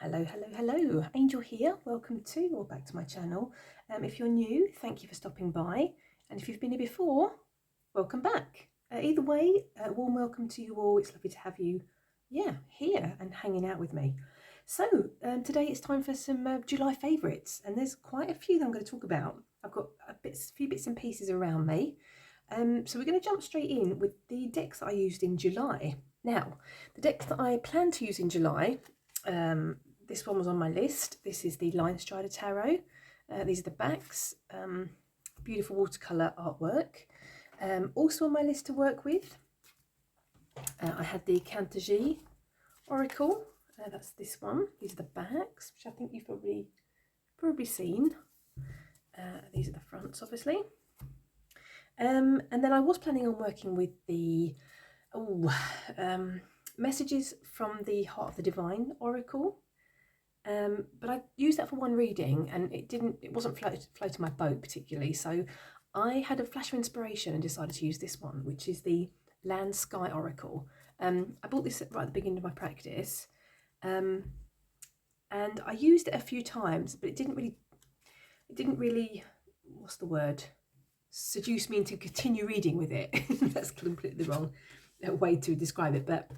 Hello, hello, hello. Angel here. Welcome to or back to my channel. If you're new, thank you for stopping by. And if you've been here before, welcome back. Either way, a warm welcome to you all. It's lovely to have you, here and hanging out with me. So today it's time for some July favourites, and there's quite a few that I'm going to talk about. I've got a few bits and pieces around me. So we're going to jump straight in with the decks that I used in July. Now, the decks that I plan to use in July, this one was on my list. This is the Line Strider Tarot. These are the backs. Beautiful watercolour artwork. Also on my list to work with, I had the Cantagie Oracle. That's this one. These are the backs, which I think you've probably seen. These are the fronts, obviously. And then I was planning on working with the messages from the Heart of the Divine Oracle. But I used that for one reading and it wasn't floating my boat particularly, so I had a flash of inspiration and decided to use this one, which is the Land Sky Oracle. I bought this right at the beginning of my practice, and I used it a few times, but it didn't really, what's the word, seduce me into continue reading with it. That's completely the wrong way to describe it, but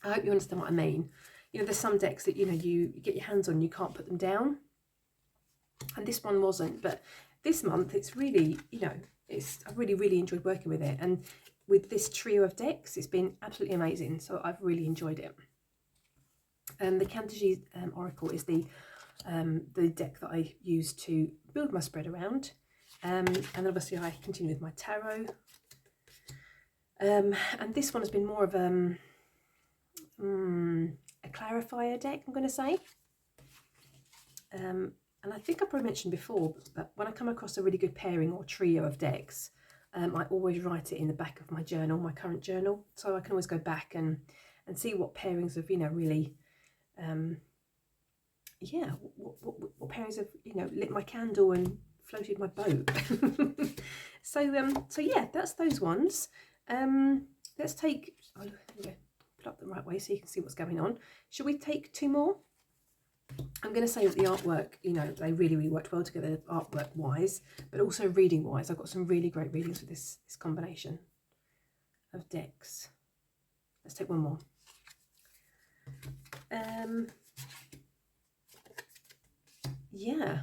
I hope you understand what I mean. You know, there's some decks that, you get your hands on, you can't put them down. And this one wasn't, but this month it's really, I've really enjoyed working with it. And with this trio of decks, it's been absolutely amazing. So I've really enjoyed it. And the Cantagie Oracle is the deck that I use to build my spread around. And obviously I continue with my tarot. And this one has been more of a clarifier deck, I'm going to say. And I think I probably mentioned before, but when I come across a really good pairing or trio of decks, I always write it in the back of my journal, my current journal, so I can always go back and see what pairings have, really, what pairings have, lit my candle and floated my boat. So yeah, that's those ones. Let's take, put up the right way so you can see what's going on. Should we take two more? I'm going to say that the artwork, they really worked well together, artwork wise, but also reading wise. I've got some really great readings with this combination of decks. Let's take one more. Yeah,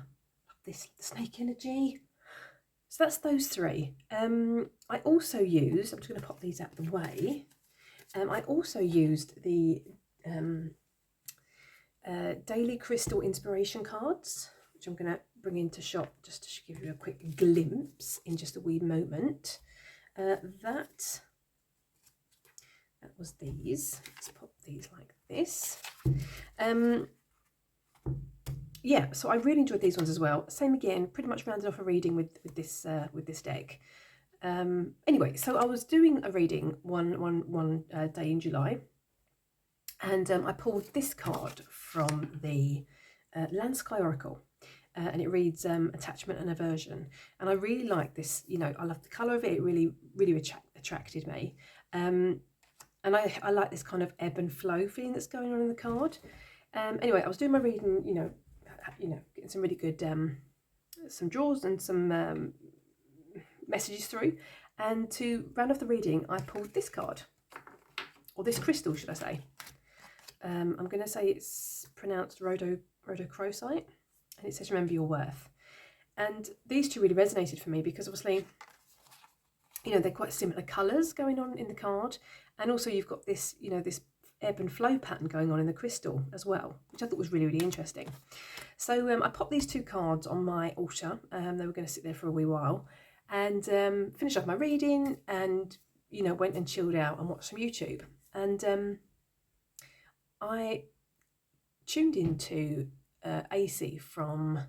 this snake energy. So that's those three. I also used, I'm just going to pop these out of the way. I also used the daily crystal inspiration cards, which I'm going to bring into shot just to give you a quick glimpse in just a wee moment. That was these. Let's pop these like this. Yeah, so I really enjoyed these ones as well. Same again, pretty much rounded off a reading with this deck. Anyway, so I was doing a reading one day in July, and I pulled this card from the Land Sky Oracle, and it reads attachment and aversion. And I really like this. I love the colour of it. It really attracted me. And I like this kind of ebb and flow feeling that's going on in the card. Anyway, I was doing my reading, getting some really good some draws and some messages through, and to round off the reading I pulled this card, or this crystal should I say. I'm going to say it's pronounced rhodochrosite, and it says remember your worth. And these two really resonated for me because obviously they're quite similar colours going on in the card, and also you've got this this ebb and flow pattern going on in the crystal as well, which I thought was really interesting. So I popped these two cards on my altar. They were going to sit there for a wee while, and finished off my reading, and went and chilled out and watched some YouTube. And I tuned into AC from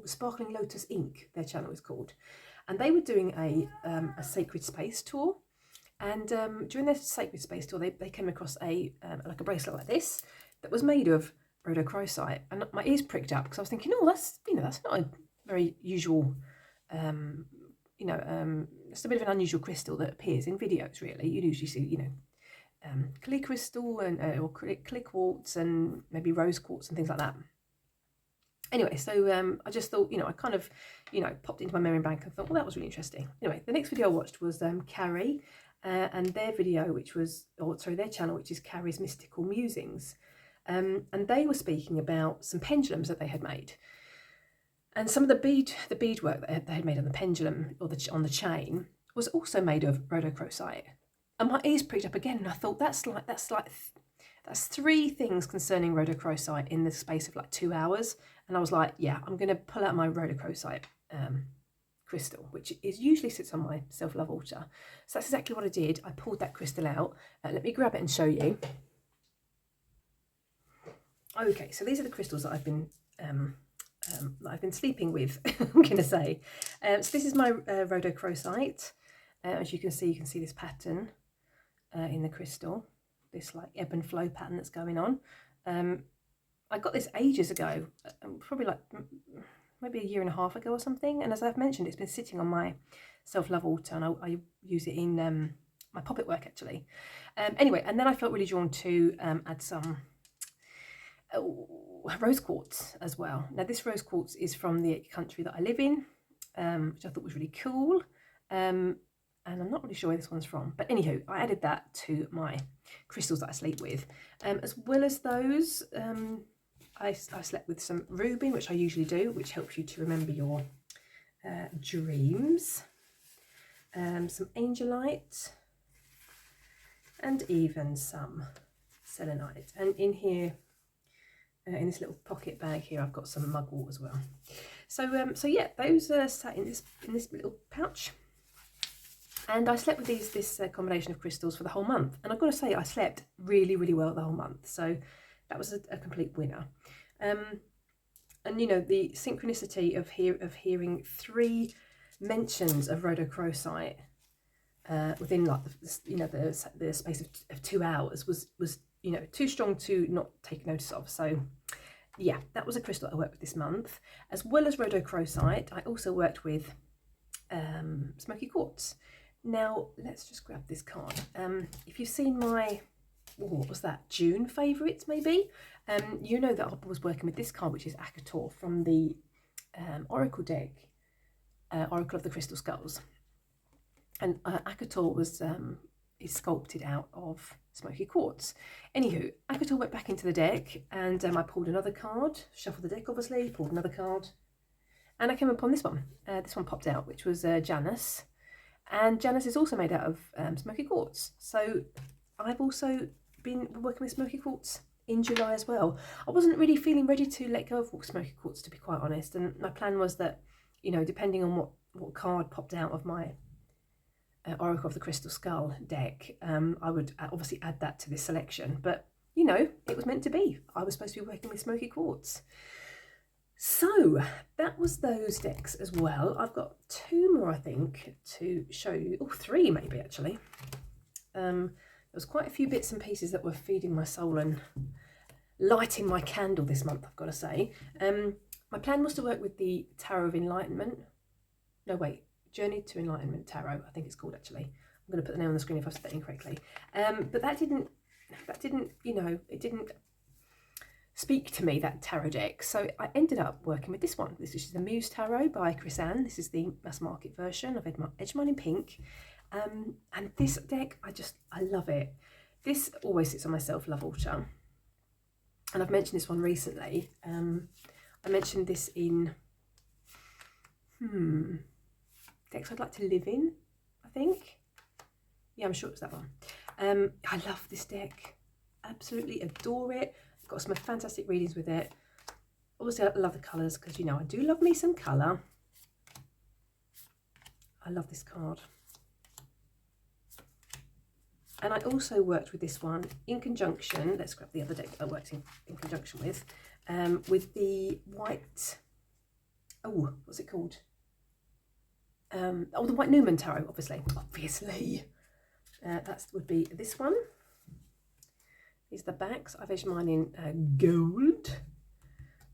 Sparkling Lotus Ink, their channel is called, and they were doing a sacred space tour. And during their sacred space tour, they came across like a bracelet like this that was made of rhodochrosite, and my ears pricked up because I was thinking, oh, that's not a very usual, it's a bit of an unusual crystal that appears in videos. Really, you usually see clear crystal and or clear quartz and maybe rose quartz and things like that. Anyway, so I just thought, I kind of, popped into my memory bank and thought, well, that was really interesting. Anyway, the next video I watched was Carrie and their video, their channel, which is Carrie's Mystical Musings. And they were speaking about some pendulums that they had made. And some of the beadwork that they had made on the pendulum or on the chain was also made of rhodochrosite. And my ears pricked up again, and I thought that's 3 things concerning rhodochrosite in the space of like 2 hours. And I was like, yeah, I'm going to pull out my rhodochrosite crystal, which usually sits on my self-love altar. So that's exactly what I did. I pulled that crystal out. Let me grab it and show you. Okay, so these are the crystals that I've been sleeping with, I'm going to say. So this is my rhodochrosite. As you can see this pattern in the crystal, this like ebb and flow pattern that's going on. I got this ages ago, probably like maybe a year and a half ago or something. And as I've mentioned, it's been sitting on my self-love altar, and I use it in my poppet work actually. Anyway, and then I felt really drawn to add some rose quartz as well. Now this rose quartz is from the country that I live in, which I thought was really cool. And I'm not really sure where this one's from, but anywho, I added that to my crystals that I sleep with. As well as those, I slept with some ruby, which I usually do, which helps you to remember your dreams. Some angelite, and even some selenite. And in here, in this little pocket bag here, I've got some mugwort as well. So yeah, those sat in this little pouch. And I slept with this combination of crystals for the whole month. And I've got to say, I slept really, really well the whole month. So that was a complete winner. And the synchronicity of hearing 3 mentions of rhodochrosite within like the space of 2 hours was too strong to not take notice of. So yeah, that was a crystal I worked with this month. As well as rhodochrosite, I also worked with smoky quartz. Now let's just grab this card. If you've seen my, what was that, June favourites maybe, you know that I was working with this card, which is Akator from the Oracle deck, Oracle of the Crystal Skulls. And Akator is sculpted out of smoky quartz. Anywho, Akator went back into the deck, and I pulled another card, shuffled the deck obviously, pulled another card, and I came upon this one. This one popped out, which was Janus. And Janus is also made out of smoky quartz. So I've also been working with smoky quartz in July as well. I wasn't really feeling ready to let go of smoky quartz, to be quite honest. And my plan was that, depending on what card popped out of my Oracle of the Crystal Skull deck, I would obviously add that to this selection. But, it was meant to be. I was supposed to be working with smoky quartz. So that was those decks as well. I've got 2 more, I think, to show you. Oh, 3 maybe, actually. There was quite a few bits and pieces that were feeding my soul and lighting my candle this month, I've got to say. My plan was to work with the Tarot of Enlightenment. No, wait. Journey to Enlightenment Tarot, I think it's called, actually. I'm going to put the name on the screen if I said that incorrectly. But that didn't, it didn't speak to me, that tarot deck. So I ended up working with this one. This is the Muse Tarot by Chris Ann. This is the mass market version. I've edged mine in pink. And this deck, I love it. This always sits on my self-love altar. And I've mentioned this one recently. I mentioned this in decks I'd like to live in, I think. Yeah, I'm sure it's that one. I love this deck. Absolutely adore it. Got some fantastic readings with it. Obviously, I love the colours because, I do love me some colour. I love this card. And I also worked with this one in conjunction. Let's grab the other deck that I worked in conjunction with the white, what's it called? The White Newman Tarot, obviously. That would be this one. These are the backs. I've edged mine in gold.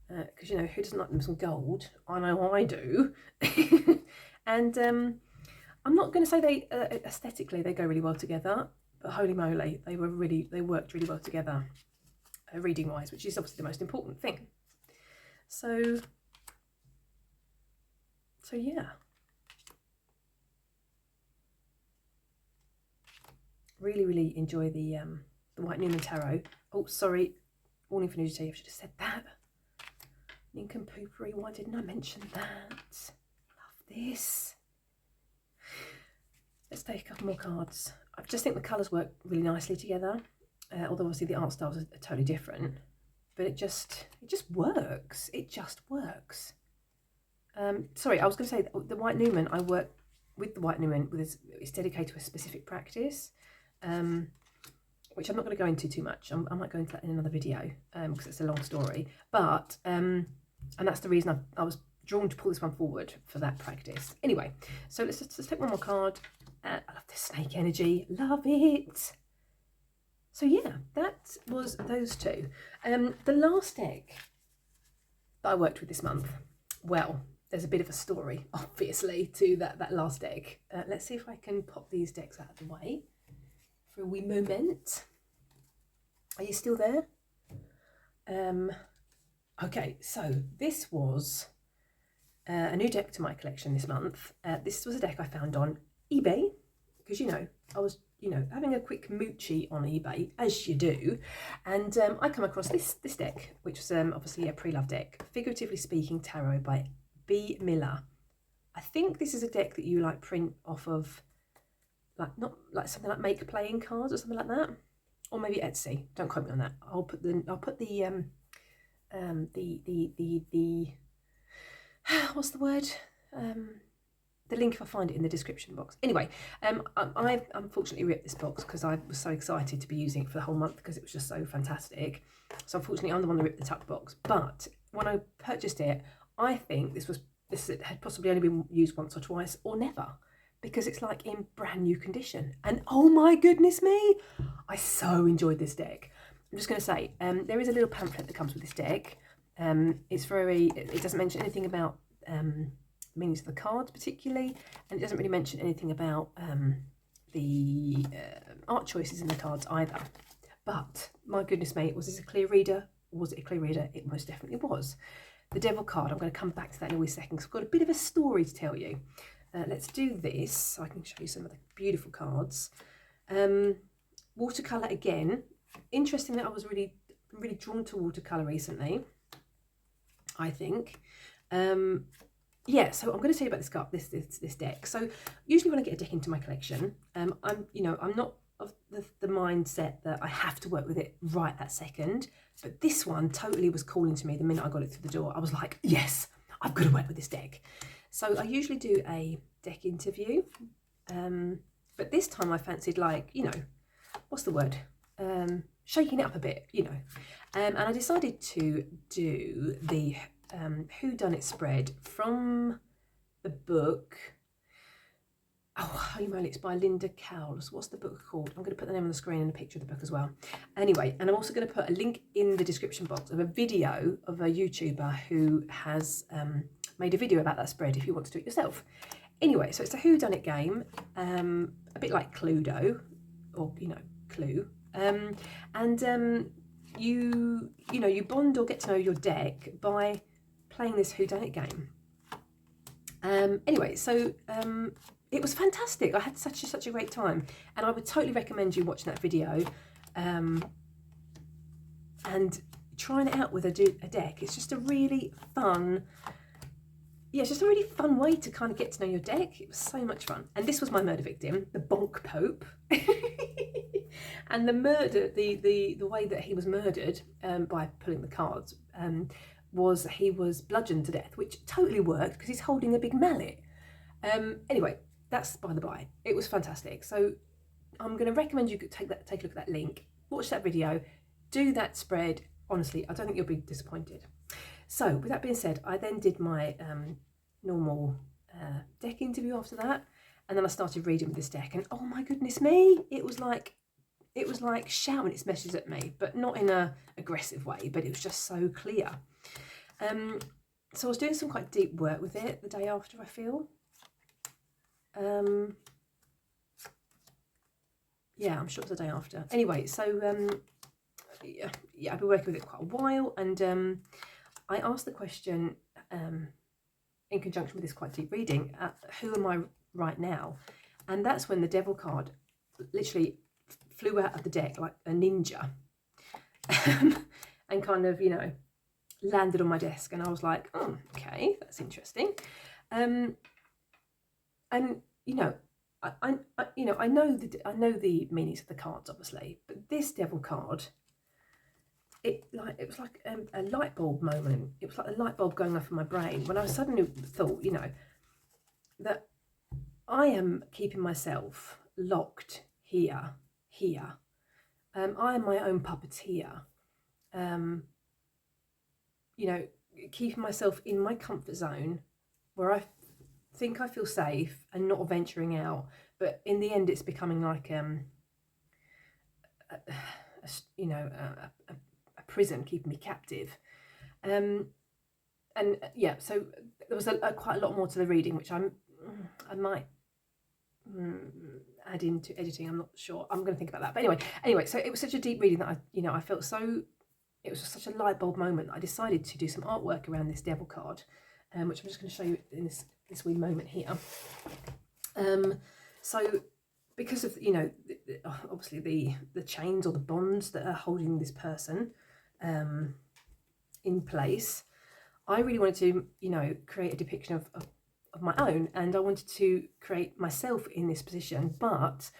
Because, who doesn't like them some gold? I know I do. And I'm not going to say they, aesthetically, they go really well together. but holy moly, they worked really well together, reading wise, which is obviously the most important thing. So yeah, really enjoy the White Newman Tarot. Oh, sorry, warning for nudity. I should have said that. Nincompooperi. Why didn't I mention that? Love this. Let's take a couple more cards. I just think the colours work really nicely together. Although obviously the art styles are totally different, but it just works. It just works. Sorry, I was going to say the White Newman. I work with the White Newman it's dedicated to a specific practice, which I'm not going to go into too much. I might go into that in another video because it's a long story. But and that's the reason I was drawn to pull this one forward for that practice. Anyway, so let's take one more card. I love this snake energy. Love it. So yeah, that was those two. The last deck that I worked with this month, well, there's a bit of a story, obviously, to that last deck. Let's see if I can pop these decks out of the way for a wee moment. Are you still there? Okay, so this was a new deck to my collection this month. This was a deck I found on eBay, because, I was, having a quick moochie on eBay, as you do, and I come across this deck, which was obviously a pre-love deck, Figuratively Speaking Tarot by B. Miller. I think this is a deck that you print off of, not like something like Make Playing Cards or something like that, or maybe Etsy. Don't quote me on that. I'll put the what's the word? The link, if I find it, in the description box. Anyway, I unfortunately ripped this box because I was so excited to be using it for the whole month because it was just so fantastic. So unfortunately, I'm the one that ripped the tuck box. But when I purchased it, I think this had possibly only been used once or twice or never, because it's in brand new condition. And oh my goodness me, I so enjoyed this deck. I'm just going to say, there is a little pamphlet that comes with this deck. It doesn't mention anything about meanings of the cards particularly, and it doesn't really mention anything about the art choices in the cards either. But my goodness me, was this a clear reader? Was it a clear reader? It most definitely was. The Devil card, I'm going to come back to that in a wee second because I've got a bit of a story to tell you. Let's do this so I can show you some of the beautiful cards. Watercolour again. Interesting that I was really drawn to watercolour recently, I think. Yeah, so I'm going to tell you about this deck. So usually when I get a deck into my collection, I'm not of the mindset that I have to work with it right that second. But this one totally was calling to me the minute I got it through the door. I was like, yes, I've got to work with this deck. So I usually do a deck interview, but this time I fancied what's the word? Shaking it up a bit, and I decided to do the whodunit spread from the book. Oh, holy moly, it's by Linda Cowles. What's the book called? I'm going to put the name on the screen and a picture of the book as well. Anyway, and I'm also going to put a link in the description box of a video of a YouTuber who has made a video about that spread if you want to do it yourself. Anyway, so it's a whodunit game, a bit like Cluedo, or Clue, and you bond or get to know your deck by playing this whodunit game. Anyway, so it was fantastic. I had such a great time, and I would totally recommend you watching that video and trying it out with a deck. It's just a really fun, it's just a really fun way to kind of get to know your deck. It was so much fun. And this was my murder victim, the Bonk Pope. And the murder, the way that he was murdered by pulling the cards was he was bludgeoned to death, which totally worked because he's holding a big mallet. Anyway, that's by the by. It was fantastic. So I'm going to recommend you take a look at that link, watch that video, do that spread. Honestly, I don't think you'll be disappointed. So with that being said, I then did my normal deck interview after that, and then I started reading with this deck, and oh my goodness me, it was like shouting its messages at me, but not in a aggressive way, but it was just so clear. So I was doing some quite deep work with it the day after, I feel. yeah, I'm sure it was the day after. Anyway, so yeah, I've been working with it quite a while, and I asked the question in conjunction with this quite deep reading, who am I right now? And that's when the Devil card literally flew out of the deck like a ninja and kind of, you know, landed on my desk, and I was like, oh, okay, that's interesting. And you know, I know the meanings of the cards, obviously, but this Devil card, it was like a light bulb moment. It was like a light bulb going off in my brain when I suddenly thought, you know, that I am keeping myself locked here. I am my own puppeteer. You know, keeping myself in my comfort zone where I think I feel safe and not venturing out. But in the end, it's becoming like you know, a prison keeping me captive. And yeah, so there was quite a lot more to the reading, which I might add into editing. I'm not sure. I'm going to think about that. But anyway, so it was such a deep reading that I felt so. It was such a light bulb moment that I decided to do some artwork around this Devil card, which I'm just going to show you in this wee moment here. So because of, you know, obviously the chains or the bonds that are holding this person in place, I really wanted to, you know, create a depiction of my own, and I wanted to create myself in this position, but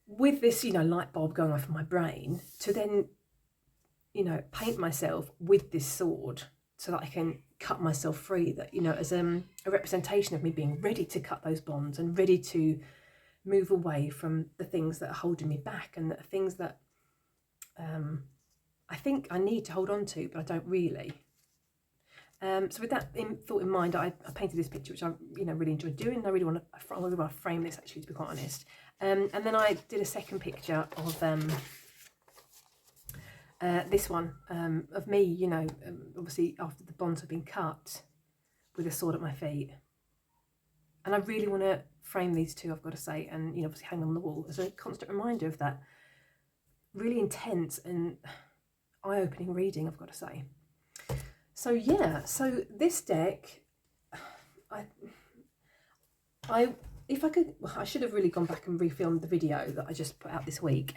with this, you know, light bulb going off in my brain, to then, you know, paint myself with this sword so that I can cut myself free, that, you know, as a representation of me being ready to cut those bonds and ready to move away from the things that are holding me back, and the things that I think I need to hold on to, but I don't really. So with that thought in mind, I painted this picture, which I, you know, really enjoyed doing. I really want to frame this, actually, to be quite honest. And then I did a second picture of this one of me, you know, obviously after the bonds have been cut, with a sword at my feet. And I really want to frame these two, I've got to say, and, you know, obviously hang them on the wall as a constant reminder of that really intense and eye-opening reading, I've got to say. So yeah, so this deck, if I could, I should have really gone back and refilmed the video that I just put out this week.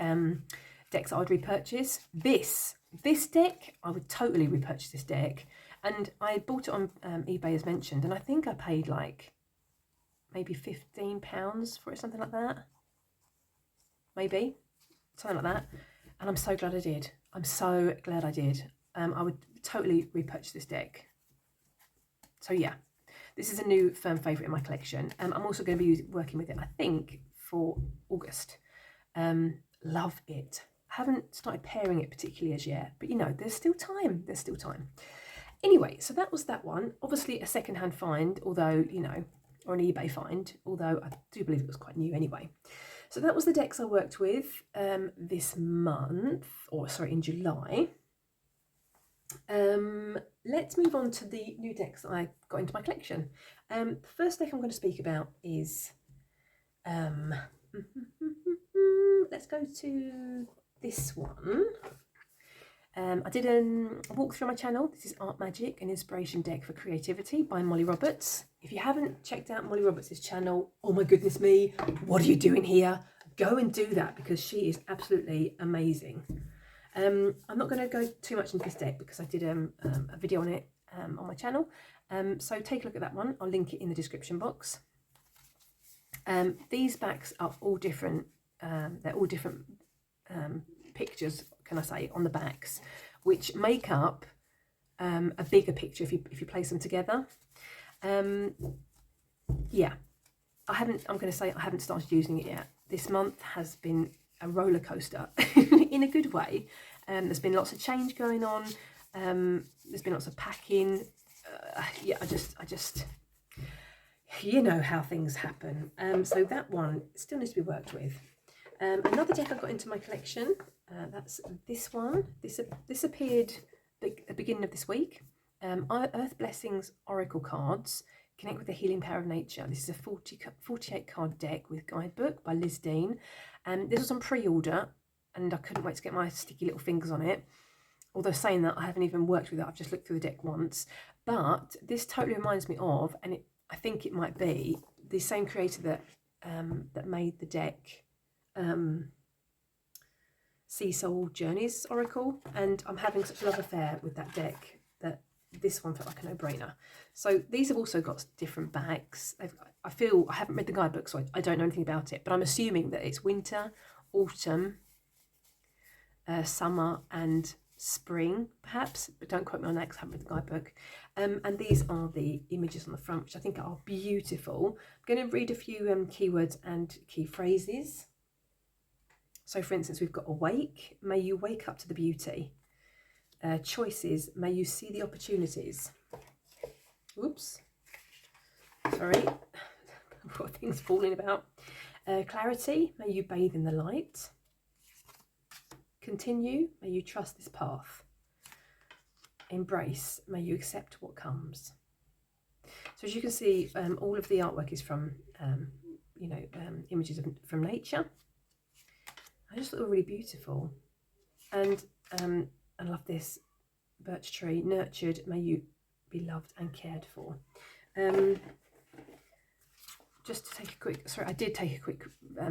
Decks that I'd repurchase. This deck, I would totally repurchase this deck. And I bought it on eBay, as mentioned, and I think I paid like maybe £15 for it, something like that. Maybe, something like that. And I'm so glad I did. I'm so glad I did. I would totally repurchase this deck. So yeah, this is a new firm favourite in my collection. I'm also going to be working with it, I think, for August. Love it. Haven't started pairing it particularly as yet, but, you know, there's still time. There's still time. Anyway, so that was that one. Obviously a second-hand find, although, you know, or an eBay find, although I do believe it was quite new anyway. So that was the decks I worked with this month, or sorry, in July. Let's move on to the new decks that I got into my collection. The first deck I'm going to speak about is, let's go to this one. I did a walkthrough on my channel. This is Art Magick, an inspiration deck for creativity by Molly Roberts. If you haven't checked out Molly Roberts' channel, oh my goodness me, what are you doing here? Go and do that, because she is absolutely amazing. I'm not going to go too much into this deck because I did a video on it on my channel. So take a look at that one. I'll link it in the description box. These backs are all different. They're all different pictures, can I say, on the backs, which make up a bigger picture if you place them together. Yeah, I'm going to say I haven't started using it yet. This month has been a roller coaster in a good way. There's been lots of change going on. There's been lots of packing. Yeah, I just you know how things happen. So that one still needs to be worked with. Another deck I got into my collection, that's this one. This appeared at the beginning of this week. Earth Blessings Oracle cards, Connect with the healing power of nature. This is a 48 card deck with guidebook by Liz Dean. This was on pre-order and I couldn't wait to get my sticky little fingers on it. Although saying that, I haven't even worked with it. I've just looked through the deck once. But this totally reminds me of, and I think it might be, the same creator that made the deck Sea Soul Journeys Oracle. And I'm having such a love affair with that deck that this one felt like a no-brainer. So these have also got different backs. I feel, I haven't read the guidebook, so I don't know anything about it, but I'm assuming that it's winter, autumn, summer and spring perhaps, but don't quote me on that because I haven't read the guidebook. And these are the images on the front, which I think are beautiful. I'm going to read a few keywords and key phrases. So for instance, we've got awake, may you wake up to the beauty. Choices, may you see the opportunities. Oops, sorry, I've got things falling about. Clarity, may you bathe in the light. Continue, may you trust this path. Embrace, may you accept what comes. So as you can see, all of the artwork is from, images from nature. I just thought they were really beautiful. And I love this birch tree, nurtured, may you be loved and cared for. Just to take a quick, sorry, I did take a quick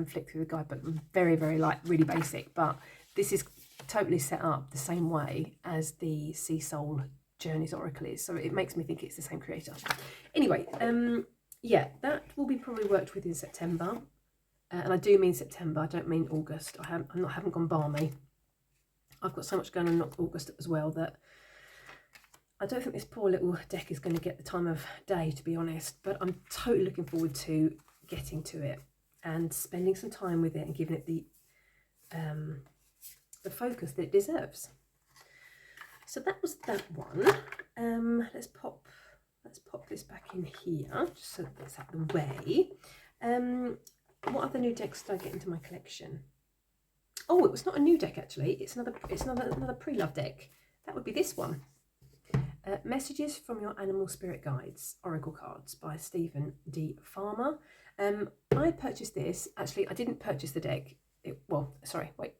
flick through the guidebook, very, very light, really basic, but this is totally set up the same way as the Sea Soul Journeys Oracle is, so it makes me think it's the same creator. Anyway, yeah, that will be probably worked with in September, and I do mean September, I don't mean August. I haven't gone balmy. I've got so much going on in August as well that I don't think this poor little deck is going to get the time of day, to be honest, but I'm totally looking forward to getting to it and spending some time with it and giving it the focus that it deserves. So that was that one. Let's pop this back in here, just so that's out of the way. What other new decks did I get into my collection? Oh, it was not a new deck actually. It's another pre-love deck. That would be this one. Messages from Your Animal Spirit Guides, Oracle Cards by Stephen D. Farmer. I purchased this. Actually, I didn't purchase the deck. Well, sorry, wait.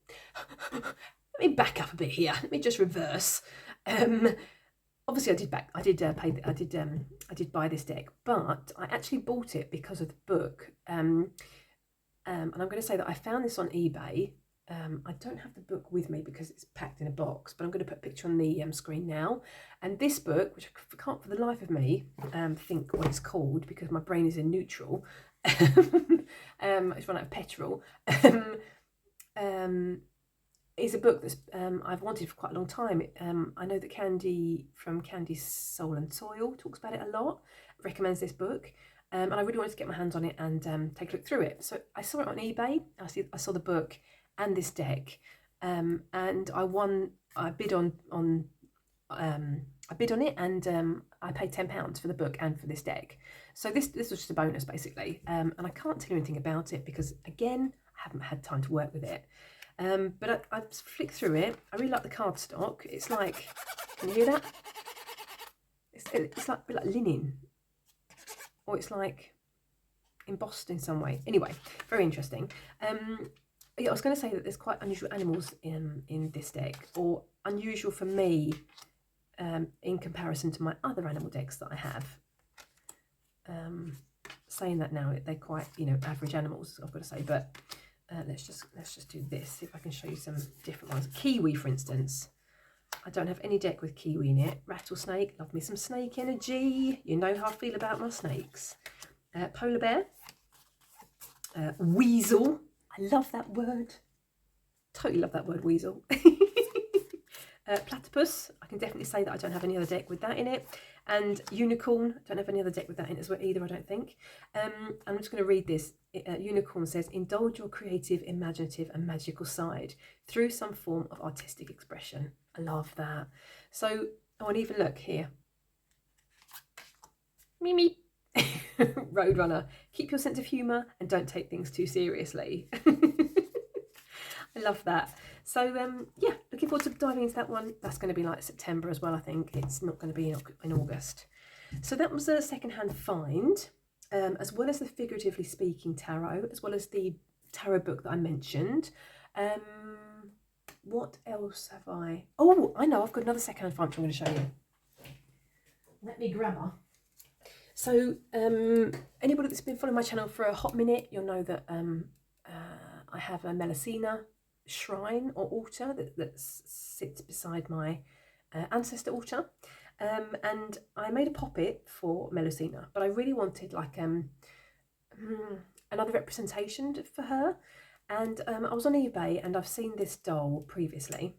Let me back up a bit here. Let me just reverse. Obviously, I did buy this deck, but I actually bought it because of the book. And I'm going to say that I found this on eBay. I don't have the book with me because it's packed in a box, but I'm going to put a picture on the screen now. And this book, which I can't for the life of me think what it's called because my brain is in neutral. I just run out of petrol. Is a book that's I've wanted for quite a long time. I know that Candy from Candy's Soul and Soil talks about it a lot, recommends this book. And I really wanted to get my hands on it and take a look through it. So I saw it on eBay. I saw the book and this deck, and I bid on it, and I paid £10 for the book and for this deck. So this was just a bonus basically, and I can't tell you anything about it because again I haven't had time to work with it. But I flicked through it. I really like the cardstock. It's like, can you hear that? It's like a bit like linen, or it's like embossed in some way. Anyway, very interesting. Yeah, I was going to say that there's quite unusual animals in this deck, or unusual for me in comparison to my other animal decks that I have. Saying that now, they're quite, average animals, I've got to say, but let's just do this, see if I can show you some different ones. Kiwi, for instance. I don't have any deck with kiwi in it. Rattlesnake, love me some snake energy. You know how I feel about my snakes. Polar bear. Weasel. I love that word. Totally love that word, weasel. Platypus. I can definitely say that I don't have any other deck with that in it. And unicorn. Don't have any other deck with that in it as well either, I don't think. I'm just going to read this. Unicorn says, indulge your creative, imaginative and magical side through some form of artistic expression. I love that. So, and even look here. Mimi. Roadrunner. Keep your sense of humour and don't take things too seriously. I love that. So, yeah, looking forward to diving into that one. That's going to be like September as well, I think. It's not going to be in August. So that was a secondhand find, as well as the Figuratively Speaking tarot, as well as the tarot book that I mentioned. What else have I? Oh, I know, I've got another secondhand find which I'm going to show you. Let me grab her. So anybody that's been following my channel for a hot minute, you'll know that I have a Melisina shrine or altar that sits beside my ancestor altar. And I made a poppet for Melisina, but I really wanted like another representation for her. And I was on eBay and I've seen this doll previously.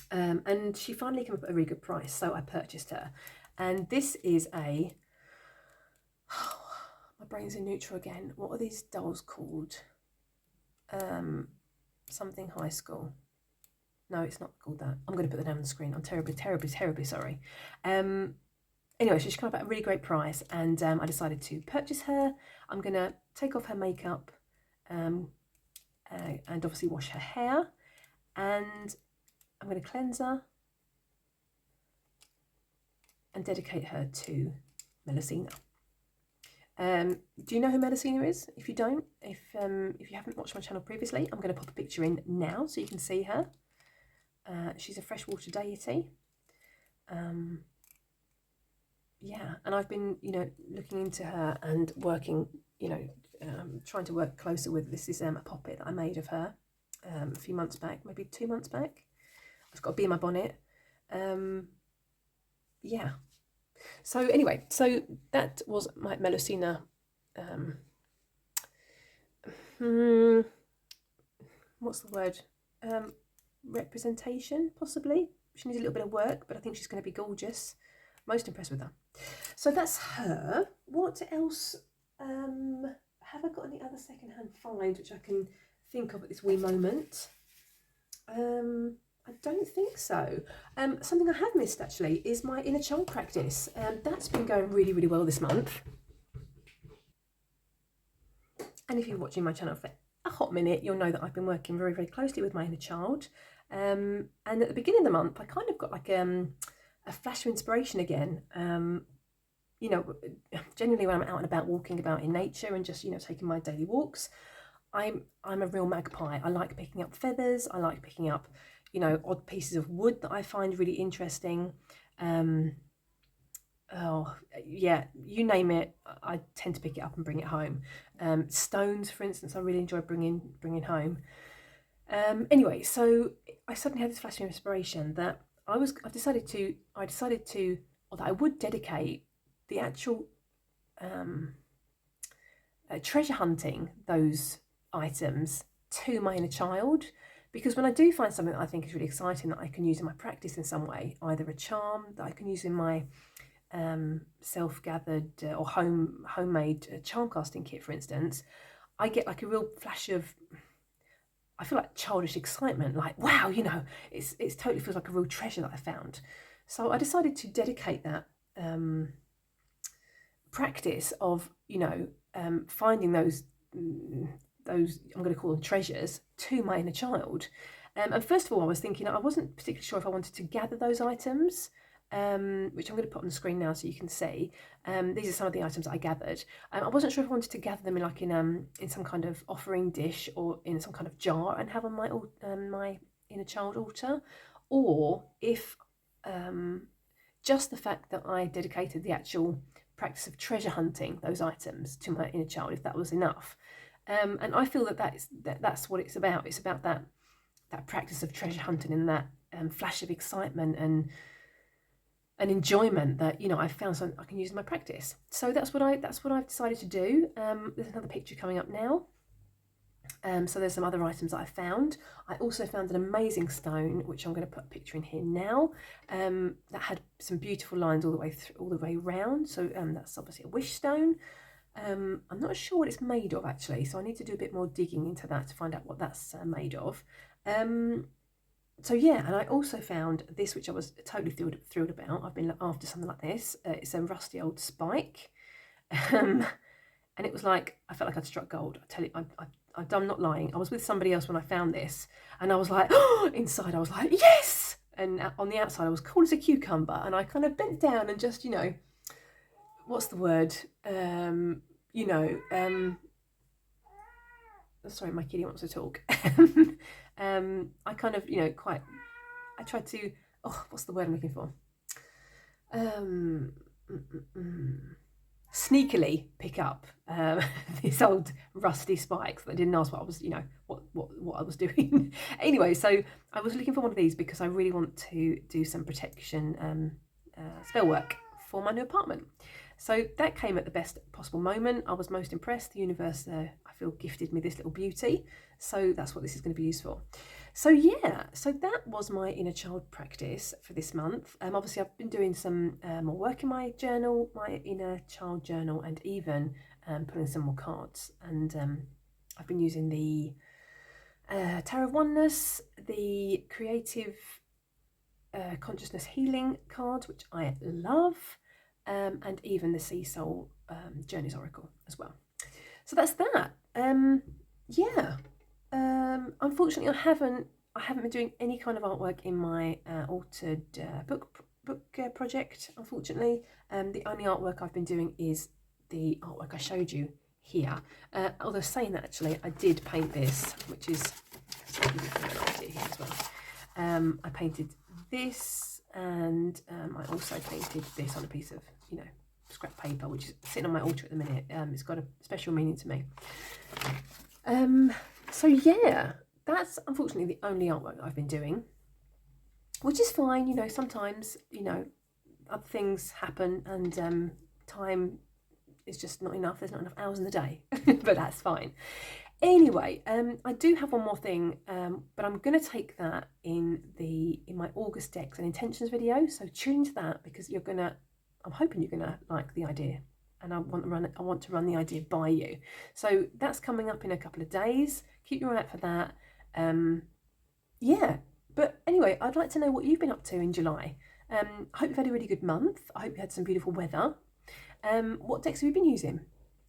And she finally came up at a really good price, so I purchased her. And this is a... Oh, my brain's in neutral again. What are these dolls called? Something high school. No, it's not called that. I'm going to put the name on the screen. I'm terribly sorry. Anyway, she's come up at a really great price, and I decided to purchase her. I'm going to take off her makeup and obviously wash her hair, and I'm going to cleanse her and dedicate her to Melisina. Do you know who Melisina is? If you don't, if you haven't watched my channel previously, I'm going to pop a picture in now so you can see her. She's a freshwater deity. Yeah, and I've been, looking into her and working, trying to work closer with. This is a poppet that I made of her a few months back, maybe 2 months back. I've got a bee in my bonnet. Yeah. So anyway, so that was my Melisina. What's the word? Representation, possibly. She needs a little bit of work, but I think she's going to be gorgeous. Most impressed with her. So that's her. What else? Have I got any other secondhand finds which I can think of at this wee moment? I don't think so. Something I have missed actually is my inner child practice. That's been going really, really well this month. And if you're watching my channel for a hot minute, you'll know that I've been working very, very closely with my inner child. And at the beginning of the month, I kind of got like a flash of inspiration again. Generally when I'm out and about walking about in nature and just, taking my daily walks, I'm a real magpie. I like picking up feathers. I like picking up, odd pieces of wood that I find really interesting. Oh yeah, you name it, I tend to pick it up and bring it home. Stones, for instance, I really enjoy bringing home. Anyway, so I suddenly had this flash of inspiration that I decided to, or that I would dedicate the actual treasure hunting those items to my inner child, because when I do find something that I think is really exciting that I can use in my practice in some way, either a charm that I can use in my self-gathered or homemade charm casting kit, for instance, I get like a real flash of, I feel like childish excitement, like wow, it's totally feels like a real treasure that I found. So I decided to dedicate that practice of finding those I'm going to call them treasures to my inner child. And first of all, I was thinking, I wasn't particularly sure if I wanted to gather those items, which I'm going to put on the screen now so you can see. These are some of the items that I gathered. I wasn't sure if I wanted to gather them in some kind of offering dish or in some kind of jar and have on my inner child altar, or if just the fact that I dedicated the actual practice of treasure hunting those items to my inner child, if that was enough. And I feel that's what it's about. It's about that practice of treasure hunting and that flash of excitement and enjoyment that I found something I can use in my practice. So that's what I've decided to do. There's another picture coming up now. So there's some other items that I found. I also found an amazing stone, which I'm going to put a picture in here now. That had some beautiful lines all the way round. So that's obviously a wish stone. I'm not sure what it's made of actually, so I need to do a bit more digging into that to find out what that's made of. So yeah, and I also found this, which I was totally thrilled about. I've been after something like this. It's a rusty old spike, and it was like, I felt like I'd struck gold. I tell you, I'm not lying. I was with somebody else when I found this, and I was like, oh, inside I was like, yes! And on the outside I was cool as a cucumber, and I kind of bent down and just, what's the word? You know, sorry, my kitty wants to talk. I kind of, you know, I tried to, oh, what's the word I'm looking for? Um, mm, mm, mm. Sneakily pick up these old rusty spikes that I didn't ask what I was, you know, what I was doing. Anyway, so I was looking for one of these because I really want to do some protection spell work for my new apartment. So that came at the best possible moment. I was most impressed. The universe, I feel, gifted me this little beauty. So that's what this is going to be used for. So yeah, so that was my inner child practice for this month. Obviously, I've been doing some more work in my journal, my inner child journal, and even pulling some more cards. And I've been using the Tarot of Oneness, the Creative Consciousness Healing cards, which I love, and even the Sea Soul Journeys Oracle as well. So that's that. Yeah. Unfortunately, I haven't been doing any kind of artwork in my altered book project. Unfortunately, the only artwork I've been doing is the artwork I showed you here. Although saying that, actually, I did paint this, which is so give you an idea here as well. I painted this, and I also painted this on a piece of, you know, scrap paper, which is sitting on my altar at the minute. It's got a special meaning to me. So yeah, that's unfortunately the only artwork that I've been doing, which is fine. You know, sometimes, you know, other things happen and time is just not enough. There's not enough hours in the day, but that's fine. Anyway, I do have one more thing, but I'm going to take that in my August decks and intentions video. So tune into that because I'm hoping you're gonna like the idea, and I want to run the idea by you. So that's coming up in a couple of days. Keep your eye out for that. Yeah, but anyway, I'd like to know what you've been up to in July. I hope you've had a really good month. I hope you had some beautiful weather. What decks have you been using?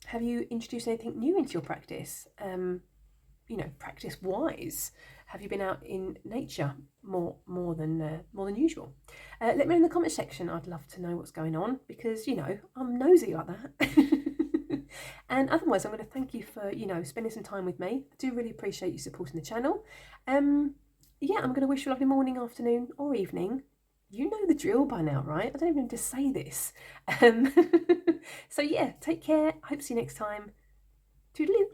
Have you introduced anything new into your practice? You know, practice wise, have you been out in nature more than usual? Let me know in the comment section. I'd love to know what's going on because, you know, I'm nosy like that. And otherwise, I'm going to thank you for, you know, spending some time with me. I do really appreciate you supporting the channel. Yeah, I'm going to wish you a lovely morning, afternoon, or evening. You know the drill by now, right? I don't even need to say this. So yeah, take care. I hope to see you next time. Toodaloo.